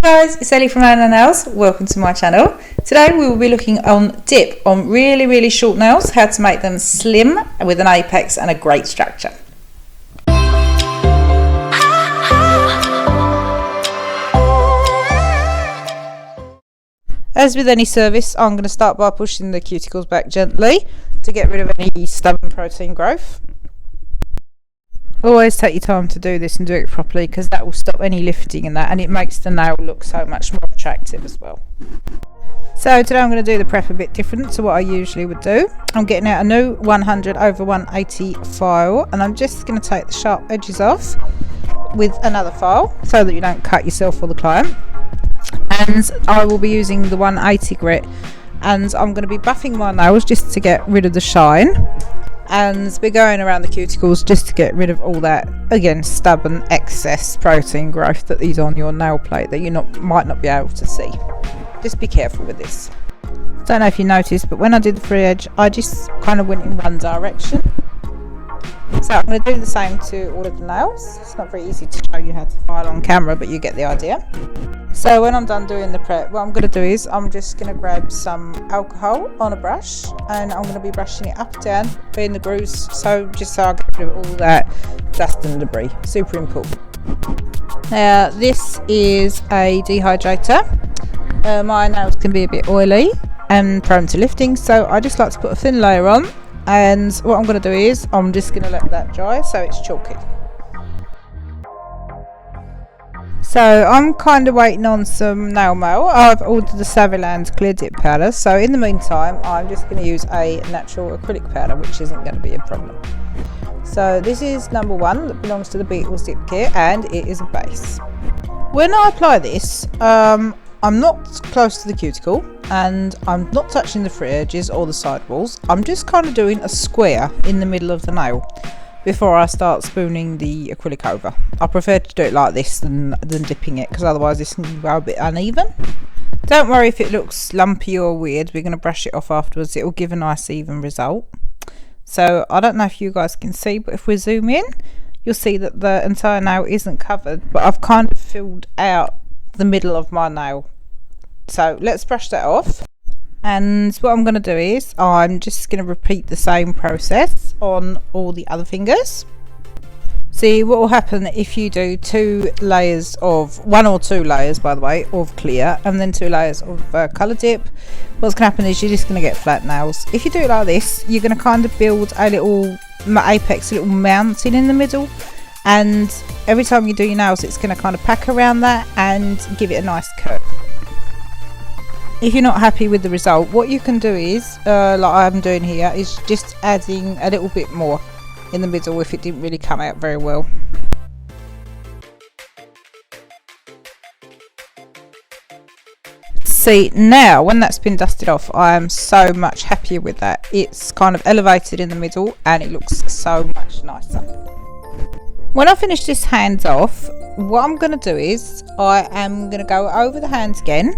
Guys, it's Ellie from Nails. Welcome to my channel. Today we will be looking on dip on really short nails, how to make them slim with an apex and a great structure. As with any service, I'm going to start by pushing the cuticles back gently to get rid of any stubborn protein growth. Always take your time to do this and do it properly, because that will stop any lifting and that, and it makes the nail look so much more attractive as well. So today I'm going to do the prep a bit different to what I usually would do. I'm getting out a new 100 over 180 file, and I'm just going to take the sharp edges off with another file so that you don't cut yourself or the client. And I will be using the 180 grit, and I'm going to be buffing my nails just to get rid of the shine, and we're going around the cuticles just to get rid of all that, again, stubborn excess protein growth that is on your nail plate that you might not be able to see. Just be careful with this. Don't know if you noticed, but when I did the free edge, I just kind of went in one direction. So I'm going to do the same to all of the nails. It's not very easy to show you how to file on camera, but you get the idea. So when I'm done doing the prep, what I'm going to do is I'm just going to grab some alcohol on a brush, and I'm going to be brushing it up and down in the grooves, just so I get rid of all that dust and debris. Super important. Now this is a dehydrator. My nails can be a bit oily and prone to lifting, so I just like to put a thin layer on. And what I'm going to do is I'm just going to let that dry so it's chalky. So I'm kind of waiting on some nail mail. I've ordered the Saviland clear dip powder, so in the meantime I'm just going to use a natural acrylic powder, which isn't going to be a problem. So this is number 1 that belongs to the Beatles dip kit, and it is a base. When I apply this, I'm not close to the cuticle, and I'm not touching the free edges or the side walls. I'm just kind of doing a square in the middle of the nail before I start spooning the acrylic over. I prefer to do it like this than dipping it, because otherwise this can go a bit uneven. Don't worry if it looks lumpy or weird, we're going to brush it off afterwards. It will give a nice even result. So I don't know if you guys can see, but if we zoom in, you'll see that the entire nail isn't covered, but I've kind of filled out the middle of my nail. So let's brush that off, and what I'm going to do is I'm just going to repeat the same process on all the other fingers. See what will happen if you do 2 layers of 1 or 2 layers, by the way, of clear, and then 2 layers of colour dip. What's going to happen is you're just going to get flat nails. If you do it like this, you're going to kind of build a little apex, a little mountain in the middle, and every time you do your nails it's going to kind of pack around that and give it a nice curve. If you're not happy with the result, what you can do is, like I'm doing here, is just adding a little bit more in the middle if it didn't really come out very well. See, now when that's been dusted off, I am so much happier with that. It's kind of elevated in the middle and it looks so much nicer. When I finish this hands off, what I'm going to do is I am going to go over the hands again.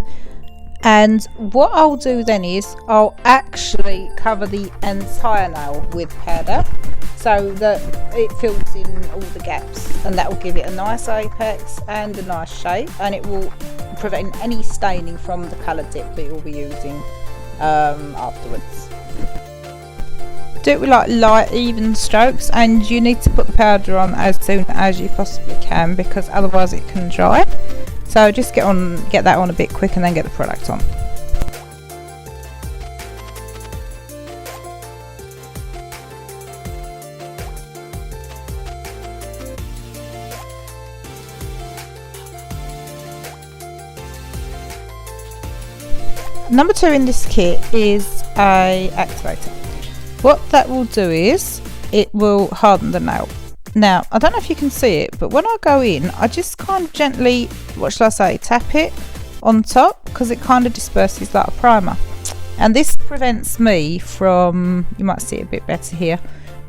And what I'll do then is I'll actually cover the entire nail with powder so that it fills in all the gaps, and that will give it a nice apex and a nice shape, and it will prevent any staining from the colour dip that you'll be using afterwards. Do it with like light even strokes, and you need to put the powder on as soon as you possibly can, because otherwise it can dry. So just get that on a bit quick and then get the product on. Number 2 in this kit is a activator. What that will do is it will harden the nail. Now, I don't know if you can see it, but when I go in, I just kind of gently, what shall I say, tap it on top, because it kind of disperses like a primer. And this prevents me from, you might see it a bit better here,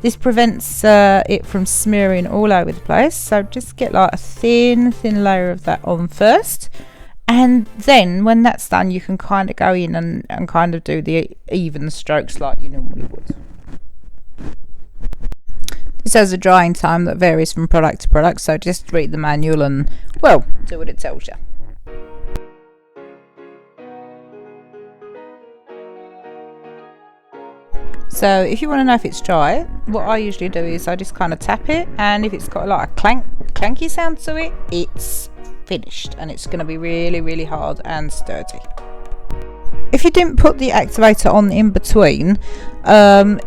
this prevents it from smearing all over the place. So just get like a thin layer of that on first. And then when that's done, you can kind of go in and kind of do the even strokes like you normally would. This has a drying time that varies from product to product, so just read the manual and, well, do what it tells you. So if you want to know if it's dry, what I usually do is I just kind of tap it, and if it's got like a clanky sound to it, it's finished, and it's going to be really, really hard and sturdy. If you didn't put the activator on in between and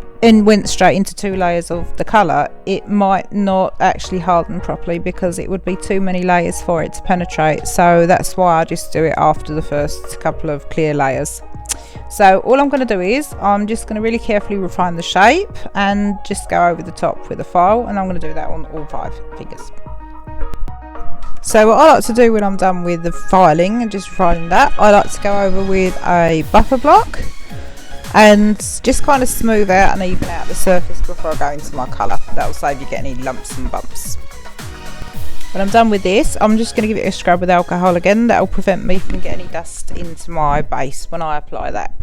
went straight into 2 layers of the colour, it might not actually harden properly because it would be too many layers for it to penetrate. So that's why I just do it after the first couple of clear layers. So all I'm going to do is I'm just going to really carefully refine the shape and just go over the top with a file, and I'm going to do that on all 5 fingers. So what I like to do when I'm done with the filing and just refining that, I like to go over with a buffer block and just kind of smooth out and even out the surface before I go into my colour. That will save you getting any lumps and bumps. When I'm done with this, I'm just going to give it a scrub with alcohol again. That will prevent me from getting any dust into my base when I apply that.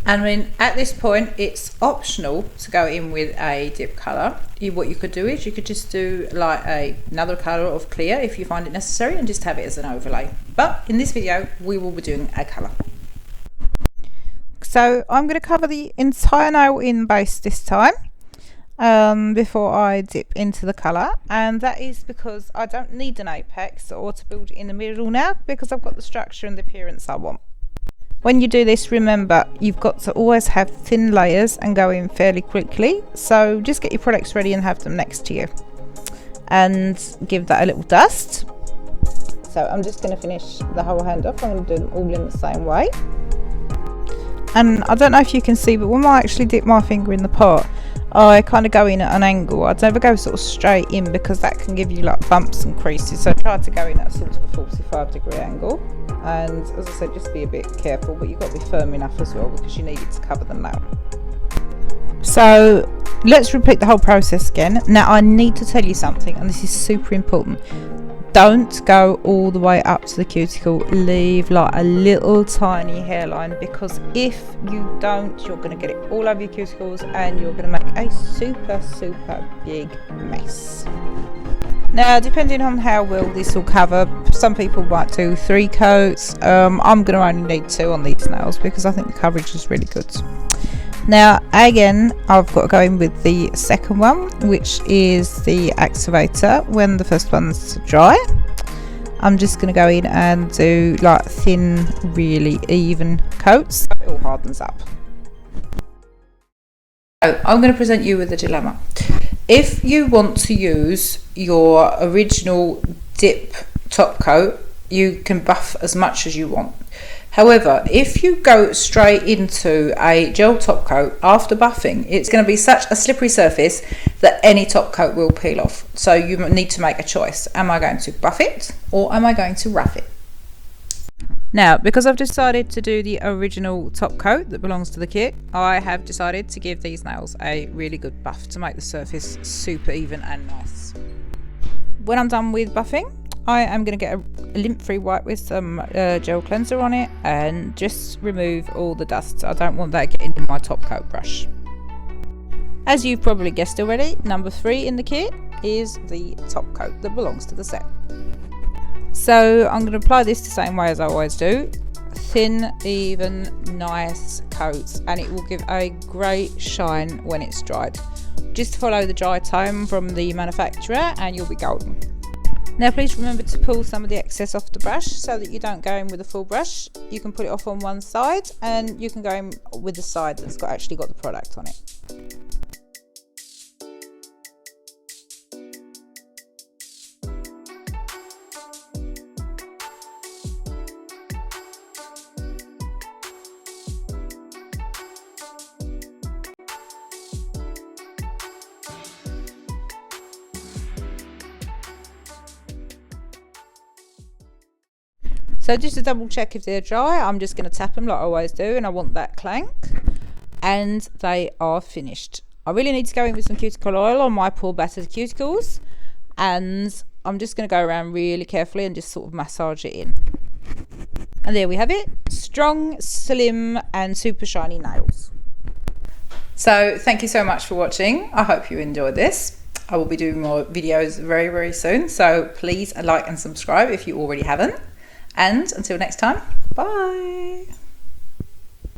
And then at this point, it's optional to go in with a dip colour. What you could do is you could just do like another colour of clear if you find it necessary, and just have it as an overlay. But in this video, we will be doing a colour. So I'm going to cover the entire nail in base this time before I dip into the colour, and that is because I don't need an apex or to build it in the middle now, because I've got the structure and the appearance I want. When you do this, remember you've got to always have thin layers and go in fairly quickly, so just get your products ready and have them next to you and give that a little dust. So I'm just going to finish the whole hand off. I'm going to do them all in the same way. And I don't know if you can see, but when I actually dip my finger in the pot, I kind of go in at an angle. I'd never go sort of straight in because that can give you like bumps and creases. So I try to go in at sort of a 45-degree angle. And as I said, just be a bit careful, but you've got to be firm enough as well because you need it to cover the nail. So let's repeat the whole process again. Now I need to tell you something, and this is super important. Don't go all the way up to the cuticle. Leave like a little tiny hairline, because if you don't, you're going to get it all over your cuticles and you're going to make a super big mess. Now, depending on how well this will cover, some people might do 3 coats. I'm going to only need 2 on these nails because I think the coverage is really good. Now again, I've got to go in with the second one, which is the activator. When the first one's dry, I'm just going to go in and do like thin, really even coats. It all hardens up. So I'm going to present you with a dilemma. If you want to use your original dip top coat, you can buff as much as you want. However, if you go straight into a gel top coat after buffing, it's going to be such a slippery surface that any top coat will peel off. So you need to make a choice. Am I going to buff it or am I going to rough it? Now, because I've decided to do the original top coat that belongs to the kit, I have decided to give these nails a really good buff to make the surface super even and nice. When I'm done with buffing, I am going to get a lint-free wipe with some gel cleanser on it and just remove all the dust. I don't want that getting in my top coat brush. As you've probably guessed already, number 3 in the kit is the top coat that belongs to the set. So I'm going to apply this the same way as I always do. Thin, even, nice coats, and it will give a great shine when it's dried. Just follow the dry tone from the manufacturer and you'll be golden. Now please remember to pull some of the excess off the brush so that you don't go in with a full brush. You can put it off on one side and you can go in with the side that's actually got the product on it. So just to double check if they're dry, I'm just going to tap them like I always do, and I want that clank, and they are finished. I really need to go in with some cuticle oil on my poor battered cuticles, and I'm just going to go around really carefully and just sort of massage it in. And there we have it, strong, slim and super shiny nails. So thank you so much for watching. I hope you enjoyed this. I will be doing more videos very soon, so please like and subscribe if you already haven't. And until next time, bye.